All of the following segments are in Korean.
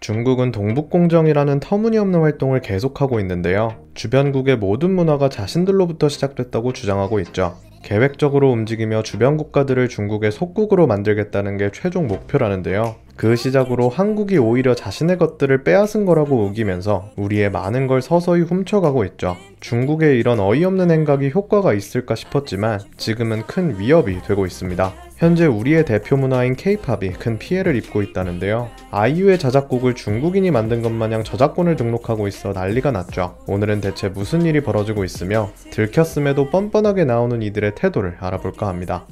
중국은 동북공정이라는 터무니없는 활동을 계속하고 있는데요. 주변국의 모든 문화가 자신들로부터 시작됐다고 주장하고 있죠. 계획적으로 움직이며 주변 국가들을 중국의 속국으로 만들겠다는 게 최종 목표라는데요. 그 시작으로 한국이 오히려 자신의 것들을 빼앗은 거라고 우기면서 우리의 많은 걸 서서히 훔쳐가고 있죠. 중국의 이런 어이없는 행각이 효과가 있을까 싶었지만 지금은 큰 위협이 되고 있습니다. 현재 우리의 대표 문화인 K-팝이 큰 피해를 입고 있다는데요. 아이유의 자작곡을 중국인이 만든 것 마냥 저작권을 등록하고 있어 난리가 났죠. 오늘은 대체 무슨 일이 벌어지고 있으며 들켰음에도 뻔뻔하게 나오는 이들의 태도를 알아볼까 합니다.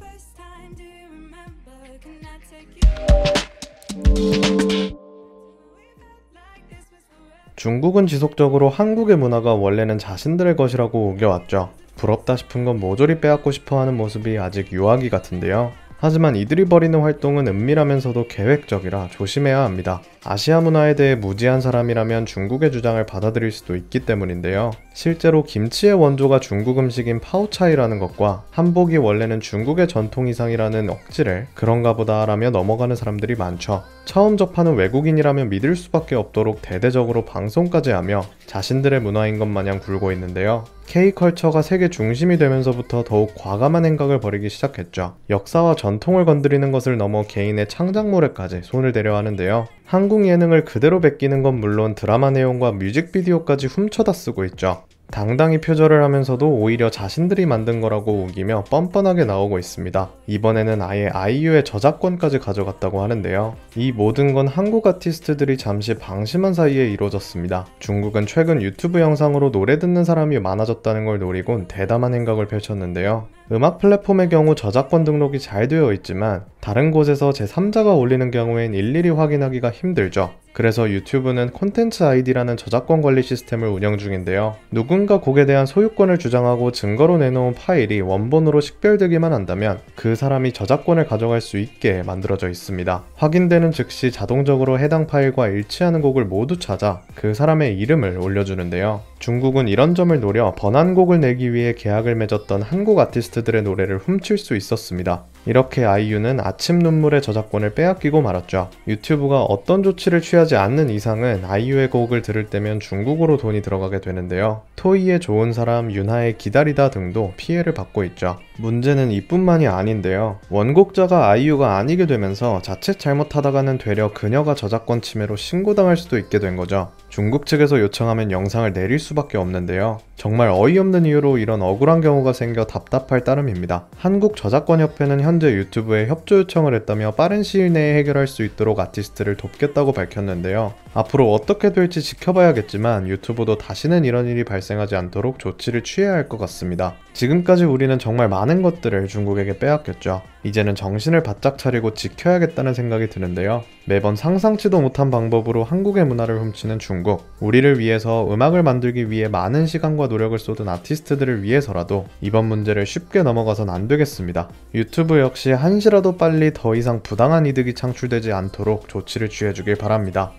중국은 지속적으로 한국의 문화가 원래는 자신들의 것이라고 우겨왔죠. 부럽다 싶은 건 모조리 빼앗고 싶어하는 모습이 아직 유아기 같은데요. 하지만 이들이 벌이는 활동은 은밀하면서도 계획적이라 조심해야 합니다. 아시아 문화에 대해 무지한 사람이라면 중국의 주장을 받아들일 수도 있기 때문인데요. 실제로 김치의 원조가 중국 음식인 파오차이라는 것과 한복이 원래는 중국의 전통 이상이라는 억지를 그런가 보다 라며 넘어가는 사람들이 많죠. 처음 접하는 외국인이라면 믿을 수밖에 없도록 대대적으로 방송까지 하며 자신들의 문화인 것 마냥 굴고 있는데요. K컬처가 세계 중심이 되면서부터 더욱 과감한 행각을 벌이기 시작했죠. 역사와 전통을 건드리는 것을 넘어 개인의 창작물에까지 손을 대려 하는데요. 한국 예능을 그대로 베끼는 건 물론 드라마 내용과 뮤직비디오까지 훔쳐다 쓰고 있죠. 당당히 표절을 하면서도 오히려 자신들이 만든 거라고 우기며 뻔뻔하게 나오고 있습니다. 이번에는 아예 아이유의 저작권까지 가져갔다고 하는데요. 이 모든 건 한국 아티스트들이 잠시 방심한 사이에 이루어졌습니다. 중국은 최근 유튜브 영상으로 노래 듣는 사람이 많아졌다는 걸 노리곤 대담한 행각을 펼쳤는데요. 음악 플랫폼의 경우 저작권 등록이 잘 되어 있지만 다른 곳에서 제3자가 올리는 경우엔 일일이 확인하기가 힘들죠. 그래서 유튜브는 콘텐츠 아이디라는 저작권 관리 시스템을 운영 중인데요. 누군가 곡에 대한 소유권을 주장하고 증거로 내놓은 파일이 원본으로 식별되기만 한다면 그 사람이 저작권을 가져갈 수 있게 만들어져 있습니다. 확인되는 즉시 자동적으로 해당 파일과 일치하는 곡을 모두 찾아 그 사람의 이름을 올려주는데요. 중국은 이런 점을 노려 번안곡을 내기 위해 계약을 맺었던 한국 아티스트들의 노래를 훔칠 수 있었습니다. 이렇게 아이유는 아침 눈물의 저작권을 빼앗기고 말았죠. 유튜브가 어떤 조치를 취하지 않는 이상은 아이유의 곡을 들을 때면 중국으로 돈이 들어가게 되는데요. 토이의 좋은 사람, 윤하의 기다리다 등도 피해를 받고 있죠. 문제는 이뿐만이 아닌데요. 원곡자가 아이유가 아니게 되면서 자칫 잘못하다가는 되려 그녀가 저작권 침해로 신고당할 수도 있게 된 거죠. 중국 측에서 요청하면 영상을 내릴 수밖에 없는데요. 정말 어이없는 이유로 이런 억울한 경우가 생겨 답답할 따름입니다. 한국저작권협회는 현재 유튜브에 협조 요청을 했다며 빠른 시일 내에 해결할 수 있도록 아티스트를 돕겠다고 밝혔는데요. 앞으로 어떻게 될지 지켜봐야겠지만 유튜브도 다시는 이런 일이 발생하지 않도록 조치를 취해야 할 것 같습니다. 지금까지 우리는 정말 많은 것들을 중국에게 빼앗겼죠. 이제는 정신을 바짝 차리고 지켜야겠다는 생각이 드는데요. 매번 상상치도 못한 방법으로 한국의 문화를 훔치는 중국. 우리를 위해서 음악을 만들기 위해 많은 시간과 노력을 쏟은 아티스트들을 위해서라도 이번 문제를 쉽게 넘어가선 안 되겠습니다. 유튜브 역시 한시라도 빨리 더 이상 부당한 이득이 창출되지 않도록 조치를 취해주길 바랍니다.